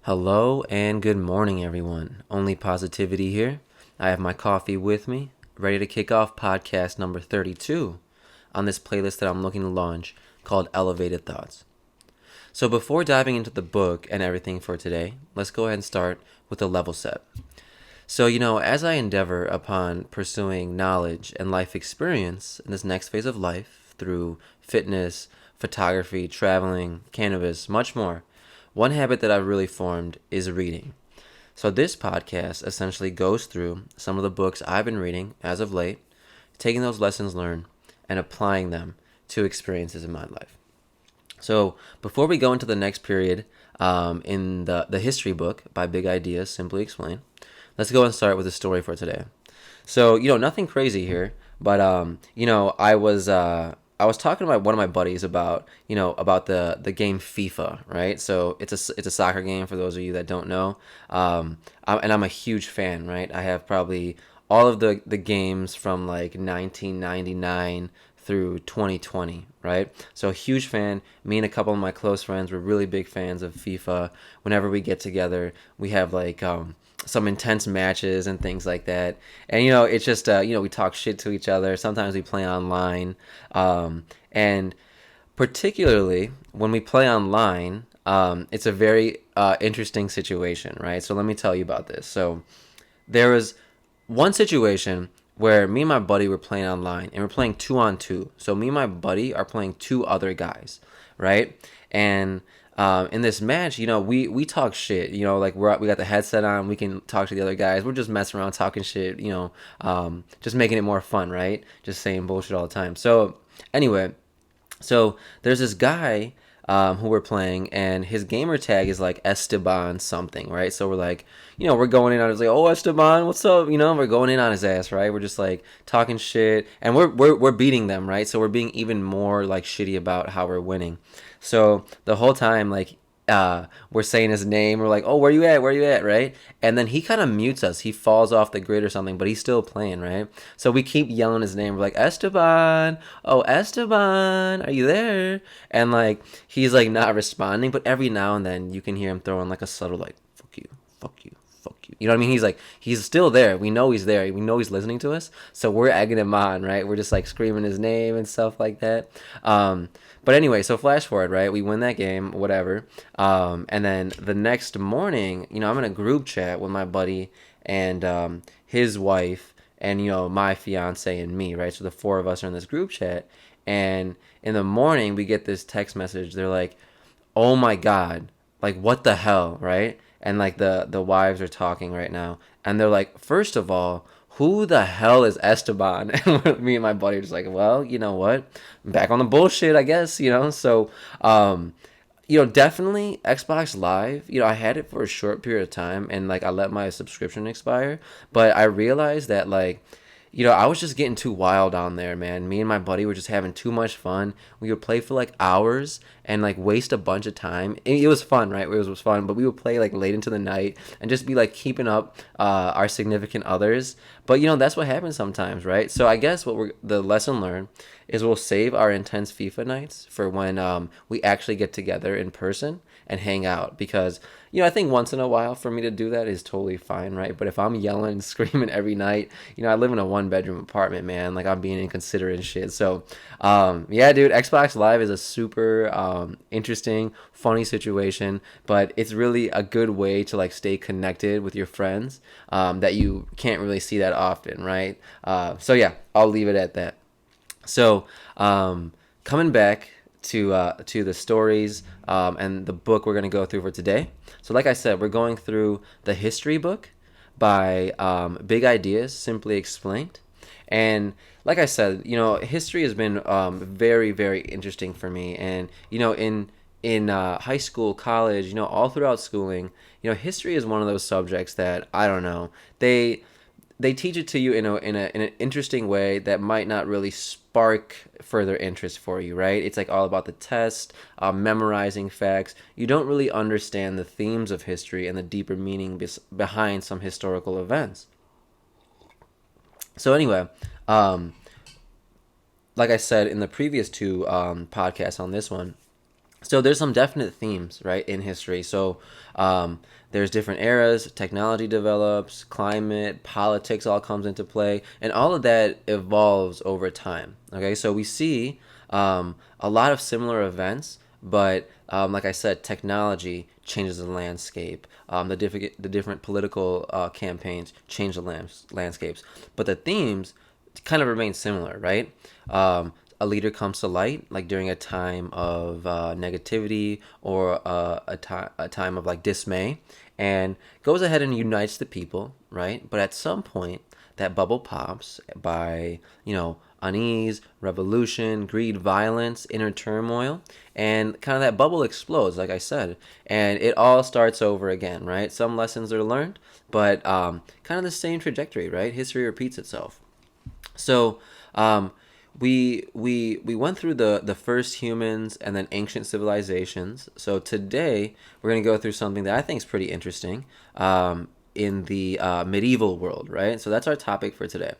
Hello and good morning, everyone. Only Positivity here. I have my coffee with me, ready to kick off podcast number 32 on this playlist that I'm looking to launch called Elevated Thoughts. So, before diving into the book and everything for today, let's go ahead and start with a level set. So, as I endeavor upon pursuing knowledge and life experience in this next phase of life through fitness, photography, traveling, cannabis, much more, one habit that I've really formed is reading. So, this podcast essentially goes through some of the books I've been reading as of late, taking those lessons learned and applying them to experiences in my life. So, before we go into the next period in the history book by Big Ideas, Simply Explained, let's go and start with the story for today. So, nothing crazy here, but I was talking to one of my buddies about the game FIFA, right? So it's a soccer game for those of you that don't know, and I'm a huge fan, right? I have probably all of the games from like 1999 through 2020, right? So a huge fan. Me and a couple of my close friends were really big fans of FIFA. Whenever we get together, we have like some intense matches and things like that. And it's just we talk shit to each other. Sometimes we play online, and particularly when we play online, it's a very interesting situation, right? So let me tell you about this. So there was one situation where me and my buddy were playing online, and we're playing 2-on-2. So me and my buddy are playing two other guys, right? And in this match, we talk shit. Like we got the headset on, we can talk to the other guys. We're just messing around, talking shit. Just making it more fun, right? Just saying bullshit all the time. So anyway, so there's this guy who we're playing, and his gamer tag is like Esteban something, right? So we're like, we're going in on his like, oh Esteban, what's up? We're going in on his ass, right? We're just like talking shit, and we're beating them, right? So we're being even more like shitty about how we're winning. So the whole time, like, we're saying his name. We're like, oh, where you at? Where you at? Right? And then he kind of mutes us. He falls off the grid or something, but he's still playing, right? So we keep yelling his name. We're like, Esteban, oh, Esteban, are you there? And like, he's like not responding, but every now and then you can hear him throwing like a subtle, like, fuck you, fuck you. Fuck you. You know what I mean? He's like, he's still there. We know he's there. We know he's listening to us. So we're egging him on, right? We're just like screaming his name and stuff like that. But anyway, so flash forward, right? We win that game, whatever. And then the next morning, I'm in a group chat with my buddy and his wife and, my fiance and me, right? So the four of us are in this group chat. And in the morning, we get this text message. They're like, oh my God, like what the hell, right? And like the wives are talking right now. And they're like, first of all, who the hell is Esteban? And me and my buddy are just like, well, you know what? I'm back on the bullshit, I guess. So, definitely Xbox Live. I had it for a short period of time and like I let my subscription expire. But I realized that like, I was just getting too wild on there, man. Me and my buddy were just having too much fun. We would play for like hours and like waste a bunch of time. It was fun, right? It was fun, but we would play like late into the night and just be like keeping up our significant others. But that's what happens sometimes, right? So I guess the lesson learned is we'll save our intense FIFA nights for when we actually get together in person and hang out because I think once in a while for me to do that is totally fine, right? But if I'm yelling and screaming every night, I live in a 1-bedroom apartment, man. Like I'm being inconsiderate and shit. So, yeah, dude, Xbox Live is a super interesting, funny situation, but it's really a good way to like stay connected with your friends that you can't really see that often, right? So yeah, I'll leave it at that. So, coming back to the stories and the book we're gonna go through for today. So, like I said, we're going through the history book by Big Ideas, Simply Explained. And like I said, history has been very, very interesting for me. And in high school, college, all throughout schooling, history is one of those subjects that I don't know. They teach it to you in an interesting way that might not really spark further interest for you, right? It's like all about the test, memorizing facts. You don't really understand the themes of history and the deeper meaning behind some historical events. So anyway, like I said in the previous two podcasts on this one, So there's some definite themes, right, in history. So there's different eras, technology develops, climate, politics all comes into play, and all of that evolves over time. Okay, so we see a lot of similar events, but like I said, technology changes the landscape. The different political campaigns change the landscapes, but the themes kind of remain similar, right? A leader comes to light like during a time of negativity or a time of like dismay, and goes ahead and unites the people, right? But at some point that bubble pops by, unease, revolution, greed, violence, inner turmoil, and kind of that bubble explodes, like I said, and it all starts over again, right? Some lessons are learned, but kind of the same trajectory, right? History repeats itself. So we went through the first humans and then ancient civilizations. So today we're going to go through something that I think is pretty interesting in the medieval world, right? So that's our topic for today.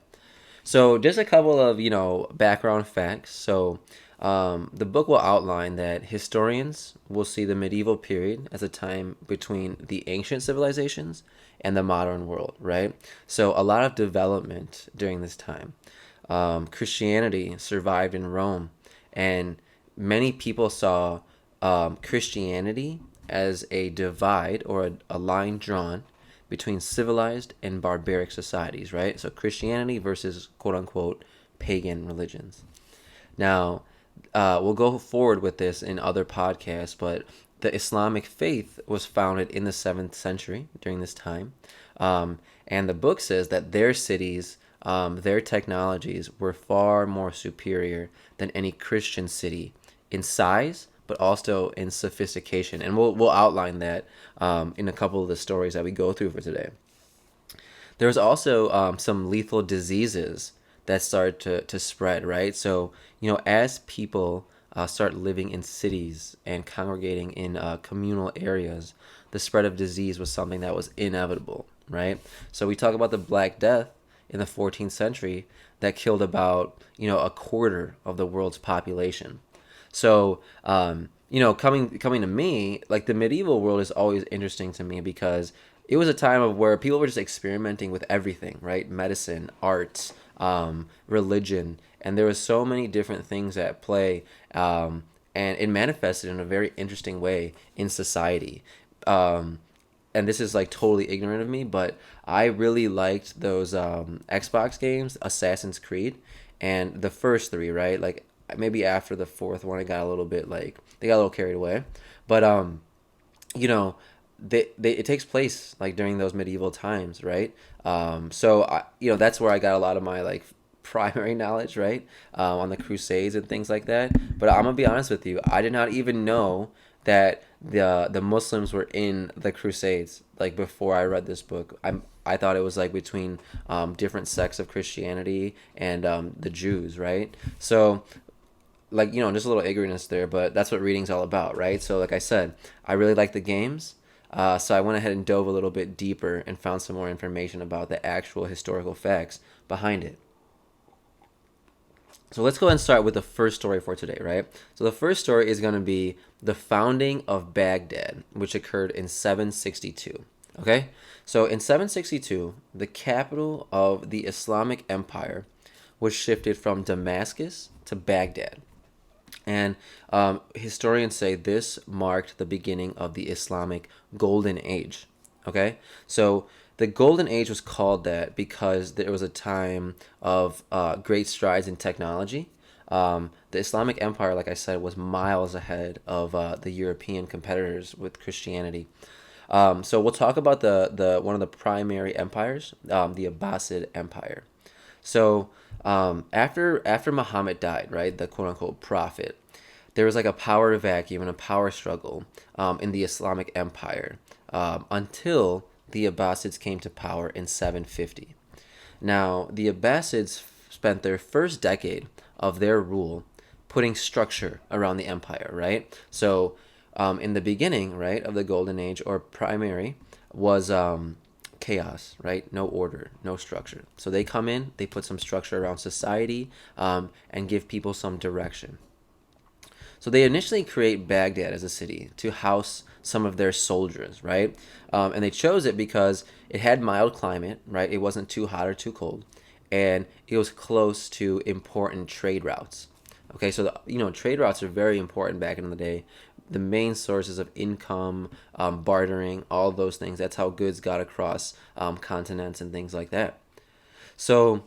So just a couple of background facts. So the book will outline that historians will see the medieval period as a time between the ancient civilizations and the modern world, right? So a lot of development during this time. Christianity survived in Rome, and many people saw Christianity as a divide or a line drawn between civilized and barbaric societies, right? So Christianity versus quote unquote pagan religions. Now, we'll go forward with this in other podcasts, but the Islamic faith was founded in the 7th century during this time. And the book says that their cities, their technologies were far more superior than any Christian city in size, but also in sophistication. And we'll outline that in a couple of the stories that we go through for today. There's also some lethal diseases that start to spread, right? So, as people start living in cities and congregating in communal areas, the spread of disease was something that was inevitable, right? So we talk about the Black Death in the 14th century that killed about, a quarter of the world's population. So, coming to me, like the medieval world is always interesting to me because it was a time of where people were just experimenting with everything, right? Medicine, arts, religion, and there was so many different things at play, and it manifested in a very interesting way in society. And this is like totally ignorant of me, but I really liked those Xbox games, Assassin's Creed, and the first three, right? Like maybe after the fourth one, it got a little bit like they got a little carried away, but you know, it takes place like during those medieval times, right? So that's where I got a lot of my like primary knowledge, right? On the Crusades and things like that. But I'm gonna be honest with you, I did not even know that the Muslims were in the Crusades like before I read this book. I thought it was like between different sects of Christianity and the Jews, right? So like just a little ignorance there, but that's what reading's all about, right? So like I said, I really like the games, so I went ahead and dove a little bit deeper and found some more information about the actual historical facts behind it. So let's go ahead and start with the first story for today, right? So the first story is going to be the founding of Baghdad, which occurred in 762. Okay? So in 762, the capital of the Islamic Empire was shifted from Damascus to Baghdad. And historians say this marked the beginning of the Islamic Golden Age. Okay? So the Golden Age was called that because there was a time of great strides in technology. The Islamic Empire, like I said, was miles ahead of the European competitors with Christianity. So we'll talk about the one of the primary empires, the Abbasid Empire. So after Muhammad died, right, the quote unquote prophet, there was like a power vacuum and a power struggle in the Islamic Empire until the Abbasids came to power in 750. Now, the Abbasids spent their first decade of their rule putting structure around the empire, right? So, in the beginning, right, of the Golden Age or primary was chaos, right? No order, no structure. So they come in, they put some structure around society, and give people some direction. So they initially create Baghdad as a city to house some of their soldiers, right? And they chose it because it had mild climate, right? It wasn't too hot or too cold, and it was close to important trade routes. Okay, so trade routes are very important back in the day. The main sources of income, bartering, all those things. That's how goods got across continents and things like that. So,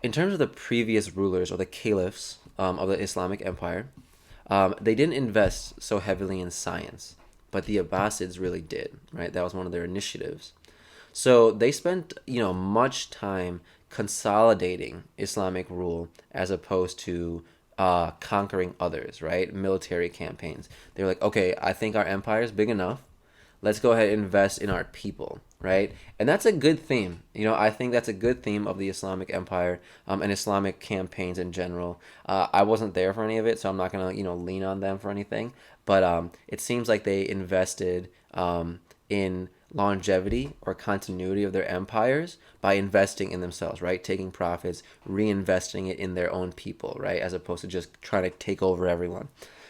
in terms of the previous rulers or the caliphs of the Islamic Empire, they didn't invest so heavily in science, but the Abbasids really did, right? That was one of their initiatives. So they spent, much time consolidating Islamic rule as opposed to conquering others, right? Military campaigns. They were like, okay, I think our empire is big enough. Let's go ahead and invest in our people, right? And that's a good theme. I think that's a good theme of the Islamic Empire and Islamic campaigns in general. I wasn't there for any of it, so I'm not gonna, lean on them for anything. But it seems like they invested in longevity or continuity of their empires by investing in themselves, right? Taking profits, reinvesting it in their own people, right? As opposed to just trying to take over everyone.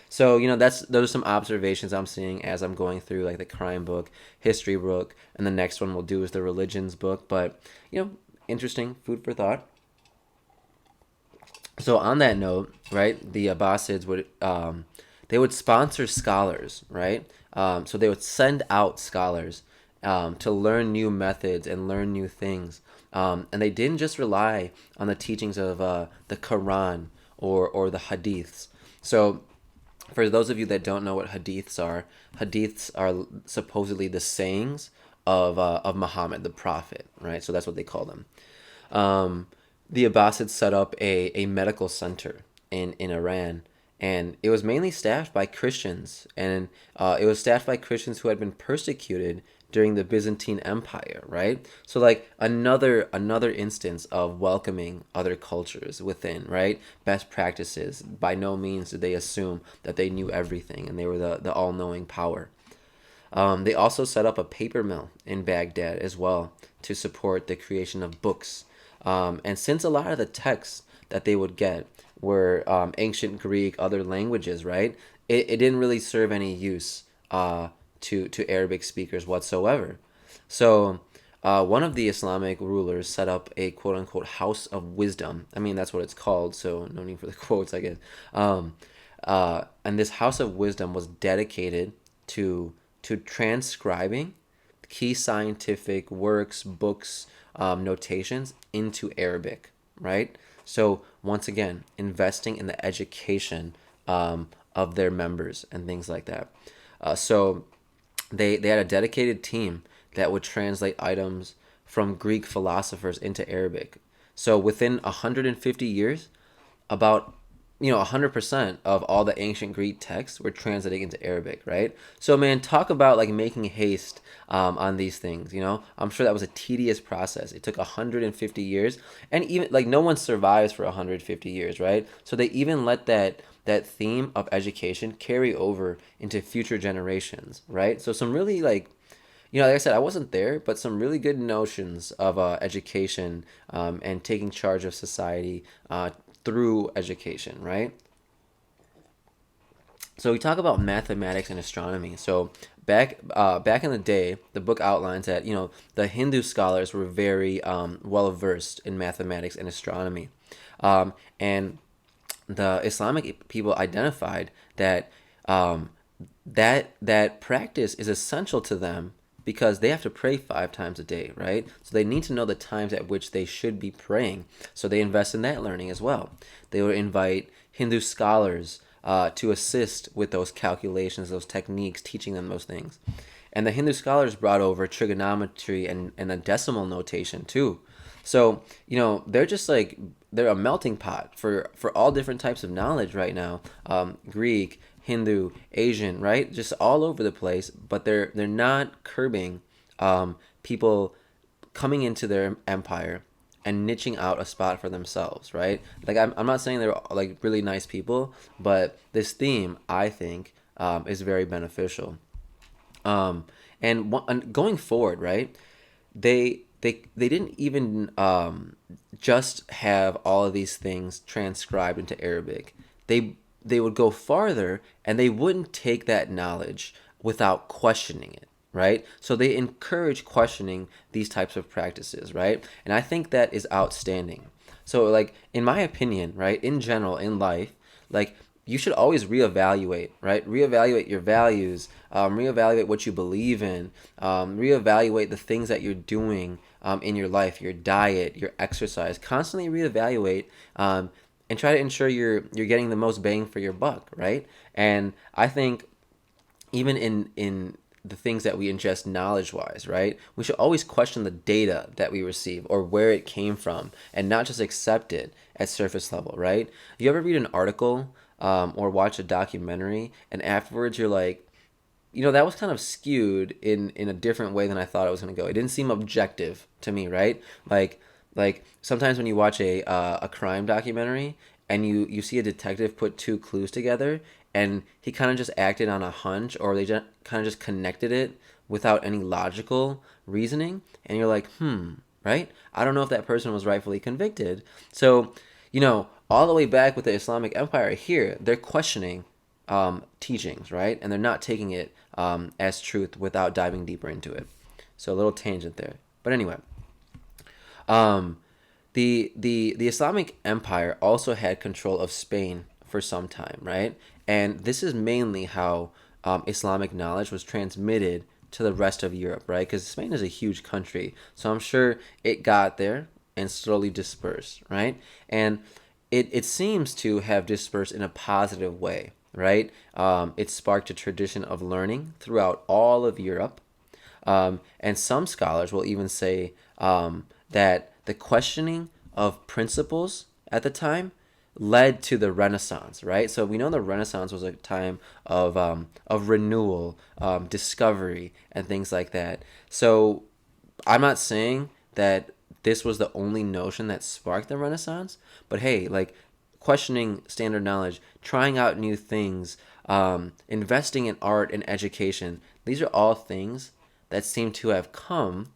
So, those are some observations I'm seeing as I'm going through like the crime book, history book, and the next one we'll do is the religions book. But, interesting, food for thought. So on that note, right, the Abbasids would they would sponsor scholars, right? So they would send out scholars to learn new methods and learn new things. And they didn't just rely on the teachings of the Quran or the Hadiths. So for those of you that don't know what hadiths are supposedly the sayings of Muhammad, the prophet, right? So that's what they call them. Um, the Abbasids set up a medical center in Iran, and it was mainly staffed by Christians, and it was staffed by Christians who had been persecuted during the Byzantine Empire, right? So like another instance of welcoming other cultures within, right? Best practices. By no means did they assume that they knew everything and they were the all-knowing power. They also set up a paper mill in Baghdad as well to support the creation of books. And since a lot of the texts that they would get were ancient Greek, other languages, right? It didn't really serve any use to Arabic speakers whatsoever. So one of the Islamic rulers set up a quote unquote house of wisdom. I mean, that's what it's called, so no need for the quotes, I guess. And this house of wisdom was dedicated to transcribing key scientific works, books, notations into Arabic, right? So once again, investing in the education of their members and things like that. So they had a dedicated team that would translate items from Greek philosophers into Arabic. So within 150 years, about 100% of all the ancient Greek texts were translated into Arabic, right? So man, talk about like making haste on these things. I'm sure that was a tedious process. It took 150 years, and even like no one survives for 150 years, right? So they even let that theme of education carry over into future generations, right? So some really like I said, I wasn't there, but some really good notions of education and taking charge of society through education, right? So we talk about mathematics and astronomy. So back in the day, the book outlines that the Hindu scholars were very well versed in mathematics and astronomy, and the Islamic people identified that that practice is essential to them because they have to pray 5 times a day, right? So they need to know the times at which they should be praying. So they invest in that learning as well. They would invite Hindu scholars to assist with those calculations, those techniques, teaching them those things. And the Hindu scholars brought over trigonometry and a decimal notation too. So, they're just like, they're a melting pot for all different types of knowledge right now. Greek, Hindu, Asian, right? Just all over the place, but they're not curbing people coming into their empire and niching out a spot for themselves, right? Like I'm not saying they're like really nice people, but this theme I think is very beneficial. And going forward, right? They didn't even just have all of these things transcribed into Arabic. They they would go farther and they wouldn't take that knowledge without questioning it, right? So they encourage questioning these types of practices, right? And I think that is outstanding. So, like, in my opinion, right, in general, in life, like, you should always reevaluate, right? Reevaluate your values, reevaluate what you believe in, reevaluate the things that you're doing in your life, your diet, your exercise. Constantly reevaluate, and try to ensure you're getting the most bang for your buck, right? And I think even in the things that we ingest knowledge wise, right? We should always question the data that we receive or where it came from and not just accept it at surface level, right? You ever read an article or watch a documentary and afterwards you're like, that was kind of skewed in a different way than I thought it was going to go. It didn't seem objective to me, right? Like sometimes when you watch a crime documentary and you see a detective put two clues together and he kind of just acted on a hunch or they just kind of just connected it without any logical reasoning and you're like, right? I don't know if that person was rightfully convicted. So, all the way back with the Islamic Empire here, they're questioning teachings, right? And they're not taking it as truth without diving deeper into it. So a little tangent there. But anyway, um, the Islamic Empire also had control of Spain for some time, right? And this is mainly how Islamic knowledge was transmitted to the rest of Europe, right? Because Spain is a huge country, so I'm sure it got there and slowly dispersed, right? And it seems to have dispersed in a positive way, right? It sparked a tradition of learning throughout all of Europe. And some scholars will even say that the questioning of principles at the time led to the Renaissance, right? So we know the Renaissance was a time of renewal, discovery, and things like that. So I'm not saying that this was the only notion that sparked the Renaissance, but hey, like questioning standard knowledge, trying out new things, investing in art and education, these are all things that seem to have come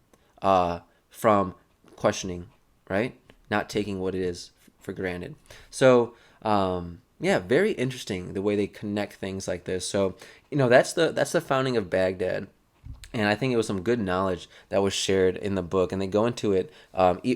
from questioning, right? Not taking what it is for granted. So, yeah, very interesting the way they connect things like this. So, that's the founding of Baghdad. And I think it was some good knowledge that was shared in the book, and they go into it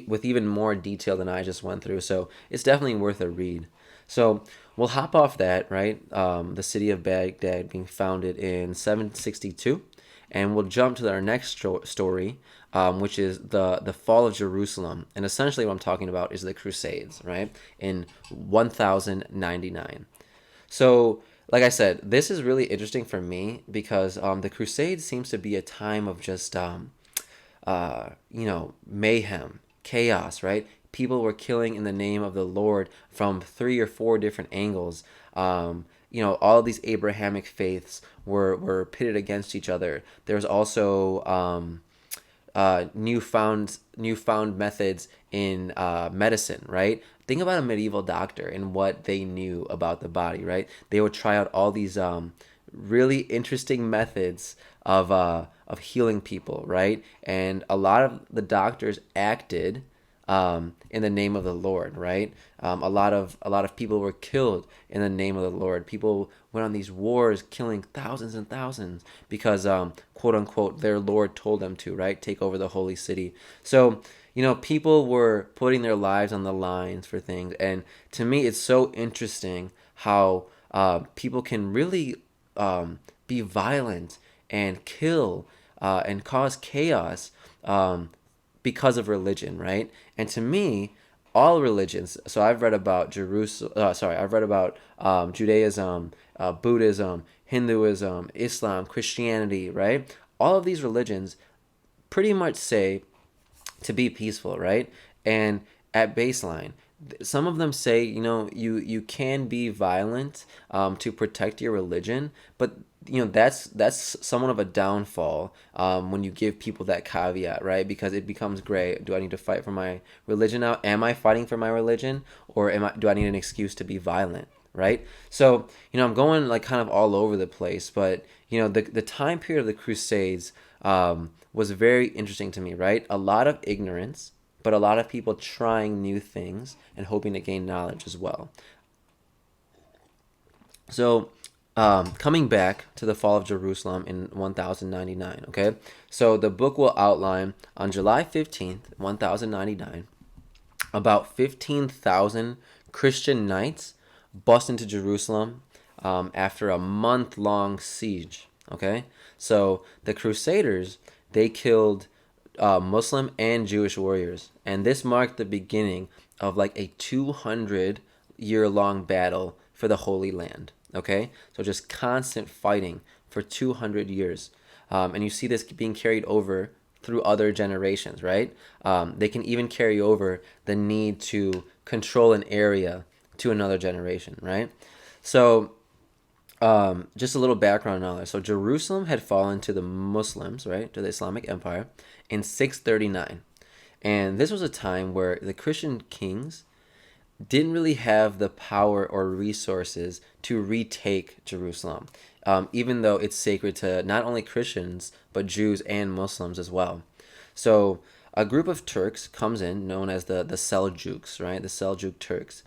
with even more detail than I just went through. So it's definitely worth a read. So we'll hop off that, right? The city of Baghdad being founded in 762, and we'll jump to our next story, which is the fall of Jerusalem. And essentially, what I'm talking about is the Crusades, right? In 1099. So, like I said, this is really interesting for me because the Crusades seems to be a time of just, mayhem, chaos, right? People were killing in the name of the Lord from 3 or 4 different angles. All of these Abrahamic faiths were pitted against each other. There's also newfound methods in medicine, right? Think about a medieval doctor and what they knew about the body, right? They would try out all these really interesting methods of healing people, right? And a lot of the doctors acted in the name of the Lord, right? A lot of people were killed in the name of the Lord. People went on these wars, killing thousands and thousands because, quote unquote, their Lord told them to, right? Take over the holy city. So, people were putting their lives on the lines for things, and to me, it's so interesting how people can really be violent and kill and cause chaos because of religion, right? And to me, all religions. So I've read about Jerusalem. I've read about Judaism, Buddhism, Hinduism, Islam, Christianity, right? All of these religions pretty much say to be peaceful, right? And at baseline, some of them say, you can be violent to protect your religion, but that's somewhat of a downfall when you give people that caveat, right? Because it becomes gray. Do I need to fight for my religion now? Am I fighting for my religion, or do I need an excuse to be violent? Right? So, I'm going like kind of all over the place, but the time period of the Crusades was very interesting to me, right? A lot of ignorance, but a lot of people trying new things and hoping to gain knowledge as well. So, coming back to the fall of Jerusalem in 1099, okay? So, the book will outline on July 15th, 1099, about 15,000 Christian knights bust into Jerusalem after a month-long siege, okay? So, the Crusaders, they killed Muslim and Jewish warriors, and this marked the beginning of like a 200-year-long battle for the Holy Land. Okay, so just constant fighting for 200 years, and you see this being carried over through other generations, right? They can even carry over the need to control an area to another generation, right? So just a little background knowledge. So Jerusalem had fallen to the Muslims, right, to the Islamic Empire in 639. And this was a time where the Christian kings didn't really have the power or resources to retake Jerusalem, even though it's sacred to not only Christians, but Jews and Muslims as well. So a group of Turks comes in, known as the Seljuks, right? The Seljuk Turks.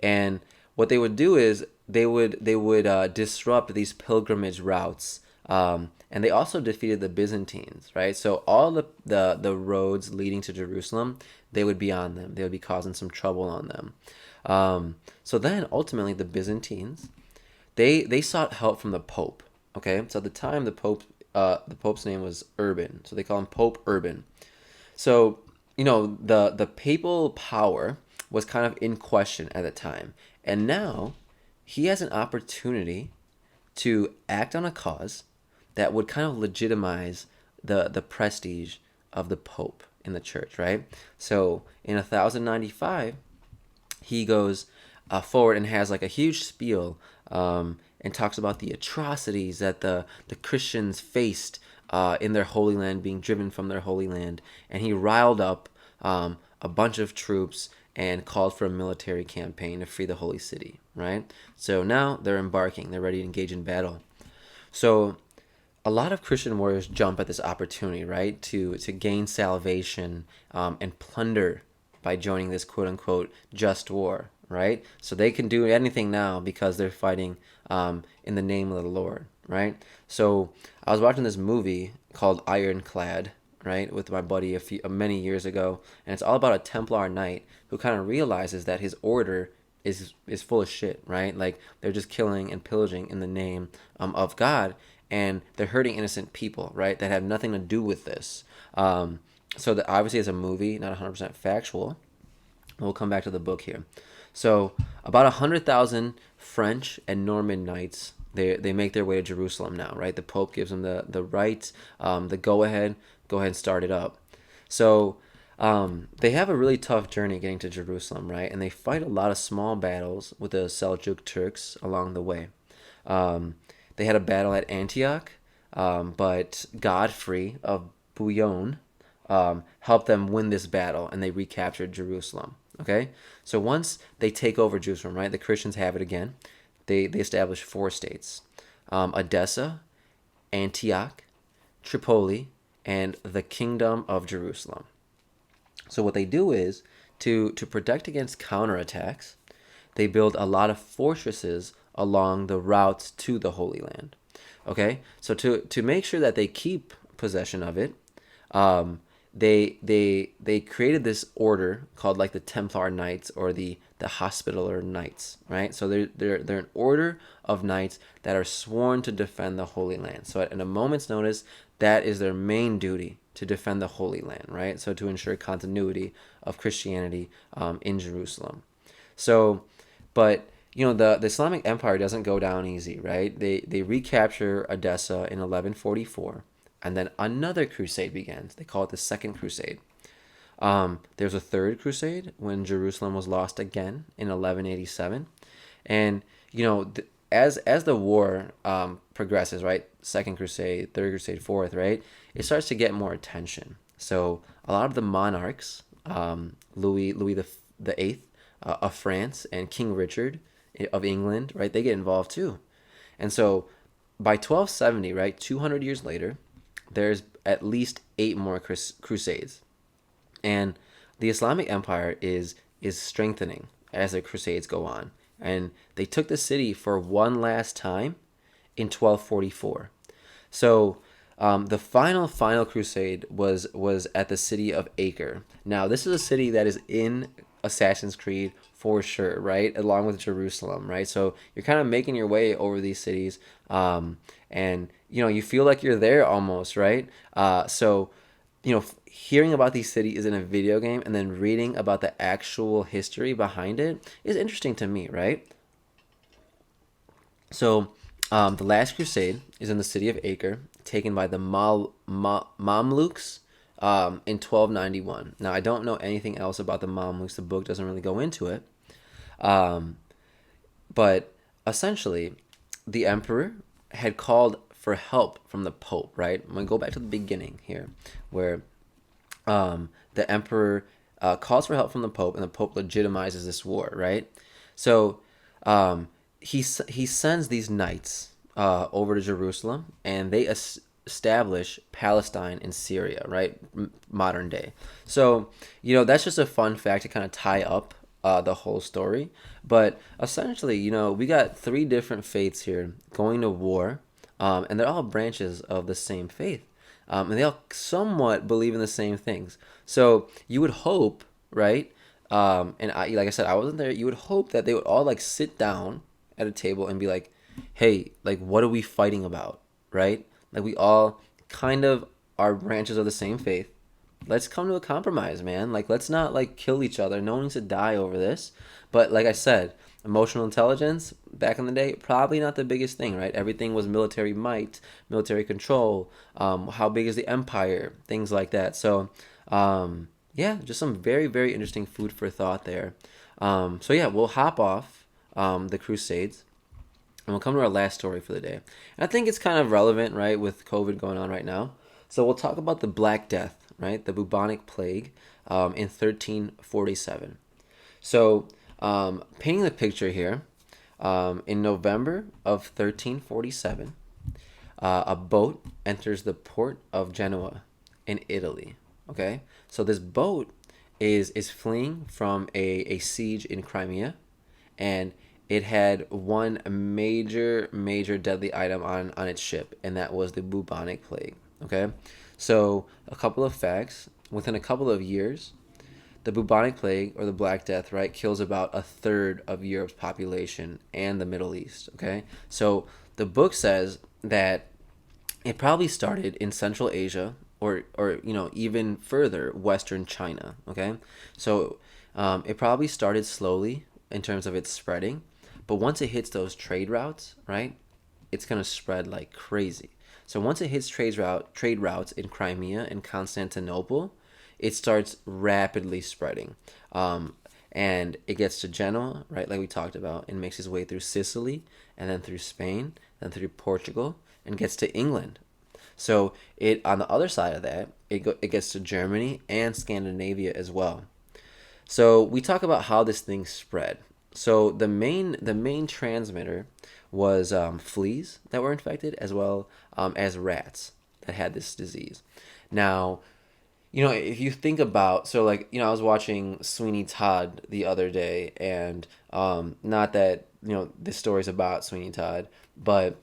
And what they would do is they would disrupt these pilgrimage routes, and they also defeated the Byzantines, right? So all the roads leading to Jerusalem, they would be on them. They would be causing some trouble on them. So then ultimately the Byzantines, they sought help from the Pope. Okay, so at the time the Pope's name was Urban, so they call him Pope Urban. So, the papal power was kind of in question at the time. And now he has an opportunity to act on a cause that would kind of legitimize the prestige of the Pope in the church, right? So in 1095, he goes forward and has like a huge spiel, and talks about the atrocities that the Christians faced in their Holy Land, being driven from their Holy Land. And he riled up a bunch of troops and called for a military campaign to free the Holy City, right? So now they're embarking, they're ready to engage in battle. So a lot of Christian warriors jump at this opportunity, right, to gain salvation and plunder by joining this quote unquote just war, right? So they can do anything now because they're fighting in the name of the Lord, right? So I was watching this movie called Ironclad, right, with my buddy many years ago, and it's all about a Templar knight who kind of realizes that his order is full of shit, right? Like they're just killing and pillaging in the name of God, and they're hurting innocent people, right? That have nothing to do with this. So that obviously, as a movie, not 100% factual. We'll come back to the book here. So about 100,000 French and Norman knights, they make their way to Jerusalem now, right? The Pope gives them the right, the go ahead and start it up. So they have a really tough journey getting to Jerusalem, right? And they fight a lot of small battles with the Seljuk Turks along the way. They had a battle at Antioch, but Godfrey of Bouillon helped them win this battle, and they recaptured Jerusalem. Okay, so once they take over Jerusalem, right, the Christians have it again. They establish four states: Edessa, Antioch, Tripoli, and the Kingdom of Jerusalem. So what they do is to protect against counterattacks, they build a lot of fortresses along the routes to the Holy Land. Okay, so to make sure that they keep possession of it, um, they created this order called like the Templar Knights, or the Hospitaller Knights, right? So they're an order of knights that are sworn to defend the Holy Land. So at a moment's notice, that is their main duty, to defend the Holy Land, right? So to ensure continuity of Christianity in Jerusalem. So, but the Islamic Empire doesn't go down easy, right? They recapture Edessa in 1144, and then another crusade begins. They call it the Second Crusade. There's a third crusade when Jerusalem was lost again in 1187, and as the war progresses, right? Second Crusade, Third Crusade, Fourth, right? It starts to get more attention. So a lot of the monarchs, Louis the Eighth of France and King Richard of England, right? They get involved too, and so by 1270, right, 200 years later, there's at least eight more crusades, and the Islamic Empire is strengthening as the crusades go on. and they took the city for one last time in 1244. So the final crusade was at the city of Acre. Now this is a city that is in Assassin's Creed for sure, right? Along with Jerusalem, right? So you're kind of making your way over these cities, and you feel like you're there almost, right? So hearing about these cities in a video game and then reading about the actual history behind it is interesting to me, right? So, the Last Crusade is in the city of Acre, taken by the Mamluks in 1291. Now, I don't know anything else about the Mamluks. The book doesn't really go into it. Um, but essentially, the emperor had called for help from the Pope, right? I'm going to go back to the beginning here, where the emperor calls for help from the Pope, and the Pope legitimizes this war, right? So he sends these knights over to Jerusalem, and they establish Palestine in Syria, right? Modern day. So that's just a fun fact to kind of tie up the whole story. But essentially, we got three different faiths here going to war, and they're all branches of the same faith. And they all somewhat believe in the same things. So you would hope, right? And like I said, I wasn't there. You would hope that they would all like sit down at a table and be like, "Hey, like, what are we fighting about?" Right? Like, we all kind of are branches of the same faith. Let's come to a compromise, man. Like, let's not like kill each other. No one needs to die over this. But like I said, emotional intelligence back in the day, probably not the biggest thing, right? Everything was military might, military control. How big is the empire? Things like that. So, yeah, just some very, very interesting food for thought there. So yeah, we'll hop off the Crusades, and we'll come to our last story for the day. And I think it's kind of relevant, right, with COVID going on right now. So we'll talk about the Black Death, right, the bubonic plague, in 1347. So, painting the picture here, in November of 1347, a boat enters the port of Genoa in Italy. Okay, so this boat is fleeing from a siege in Crimea, and it had one major deadly item on its ship, and that was the bubonic plague. Okay, so a couple of facts: within a couple of years, the bubonic plague, or the Black Death, right, kills about a third of Europe's population and the Middle East. Okay, so the book says that it probably started in Central Asia, or even further Western China. Okay, so it probably started slowly in terms of its spreading, but once it hits those trade routes, right, it's gonna spread like crazy. So once it hits trade routes in Crimea and Constantinople, it starts rapidly spreading. And it gets to Genoa, right, like we talked about, and makes its way through Sicily, and then through Spain, then through Portugal, and gets to England. So it on the other side of that, it gets to Germany and Scandinavia as well. So we talk about how this thing spread. So the main transmitter was fleas that were infected, as well as rats that had this disease. Now, if you think about, so like, I was watching Sweeney Todd the other day, and not that, this story's about Sweeney Todd, but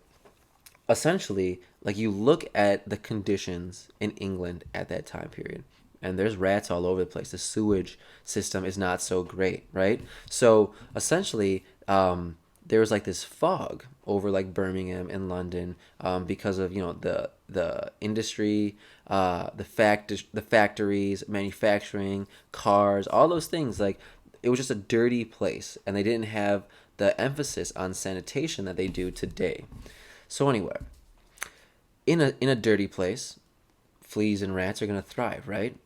essentially, like, you look at the conditions in England at that time period, and there's rats all over the place. The sewage system is not so great, right? So essentially, there was like this fog over like Birmingham and London, because of the industry, the factories, manufacturing, cars, all those things. Like, it was just a dirty place, and they didn't have the emphasis on sanitation that they do today. So anyway, in a dirty place, fleas and rats are gonna thrive, right?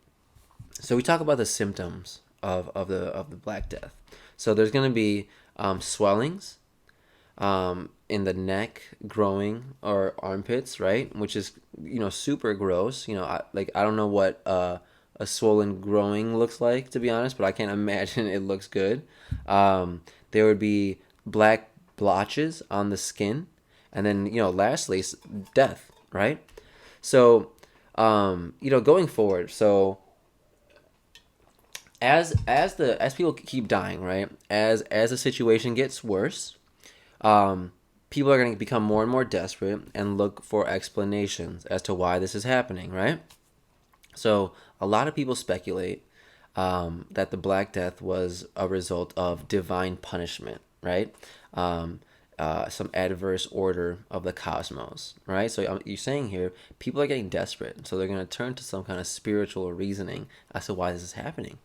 So we talk about the symptoms of the Black Death. So there's gonna be swellings in the neck, growing, or armpits, right? Which is super gross. I don't know what a swollen growing looks like, to be honest, but I can't imagine it looks good. There would be black blotches on the skin, and then lastly, death, right? So going forward, so as people keep dying, right? As the situation gets worse, um, people are going to become more and more desperate and look for explanations as to why this is happening, right? So a lot of people speculate that the Black Death was a result of divine punishment, right? Um, some adverse order of the cosmos, right? So you're saying here, people are getting desperate, so they're going to turn to some kind of spiritual reasoning as to why this is happening.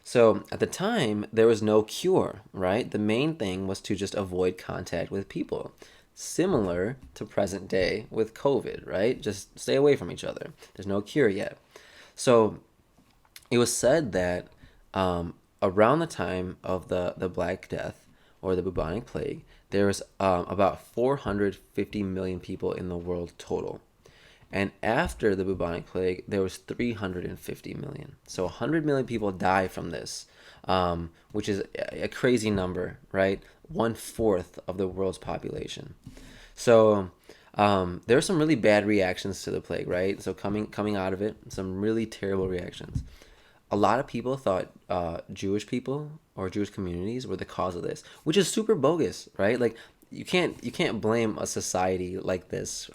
So at the time, there was no cure, right? The main thing was to just avoid contact with people, similar to present day with COVID, right? Just stay away from each other. There's no cure yet. So it was said that around the time of the Black Death or the bubonic plague, there was about 450 million people in the world total. And after the bubonic plague, there was 350 million. So 100 million people die from this, which is a crazy number, right? 1/4 of the world's population. So there were some really bad reactions to the plague, right? So coming out of it, some really terrible reactions. A lot of people thought Jewish people or Jewish communities were the cause of this, which is super bogus, right? Like you can't blame a society like this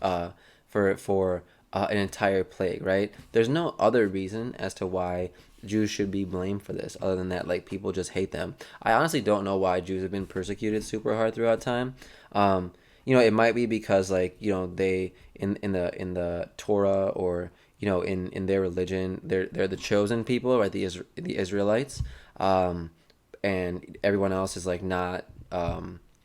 for an entire plague, right? There's no other reason as to why Jews should be blamed for this, other than that, like people just hate them. I honestly don't know why Jews have been persecuted super hard throughout time. It might be because like they in the Torah or in their religion they're the chosen people, right? The Israelites, and everyone else is like not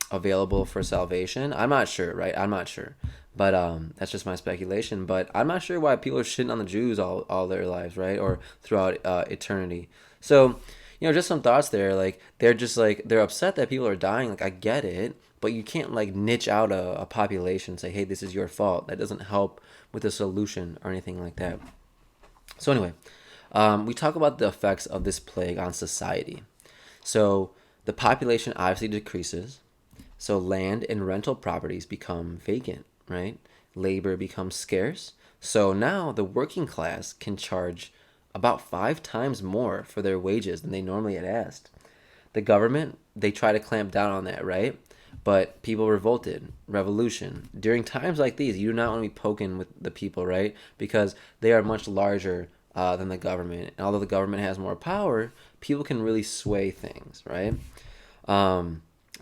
available for salvation. I'm not sure, right? I'm not sure, but that's just my speculation. But I'm not sure why people are shitting on the Jews all their lives, right? Or throughout eternity. So just some thoughts there. Like they're upset that people are dying. Like I get it, but you can't like niche out a population and say, hey, this is your fault. That doesn't help with the solution or anything like that. So anyway, we talk about the effects of this plague on society. So the population obviously decreases. So land and rental properties become vacant, right? Labor becomes scarce. So now the working class can charge about 5 times more for their wages than they normally had asked. The government, they try to clamp down on that, right? But people revolted, revolution. During times like these, you do not want to be poking with the people, right? Because they are much larger than the government. And although the government has more power, people can really sway things, right?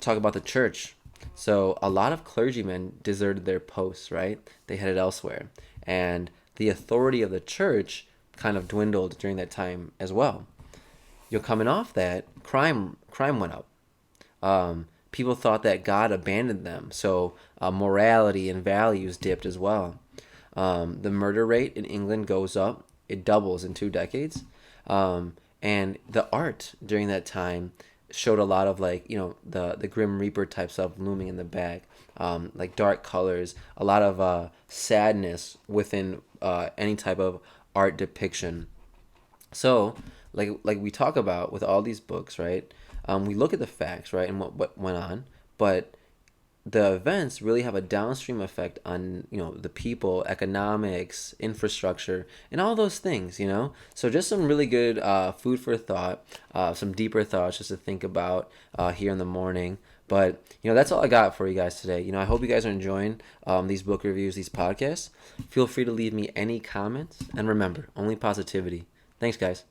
Talk about the church. So a lot of clergymen deserted their posts, right? They headed elsewhere. And the authority of the church kind of dwindled during that time as well. Coming off that, crime went up. People thought that God abandoned them, so morality and values dipped as well. The murder rate in England goes up; it doubles in 2 decades. And the art during that time showed a lot of like the Grim Reaper type stuff looming in the back, like dark colors, a lot of sadness within any type of art depiction. So, like we talk about with all these books, right? We look at the facts, right, and what went on, but the events really have a downstream effect on the people, economics, infrastructure, and all those things. So just some really good food for thought, some deeper thoughts just to think about here in the morning. But that's all I got for you guys today. I hope you guys are enjoying these book reviews, these podcasts. Feel free to leave me any comments, and remember, only positivity. Thanks, guys.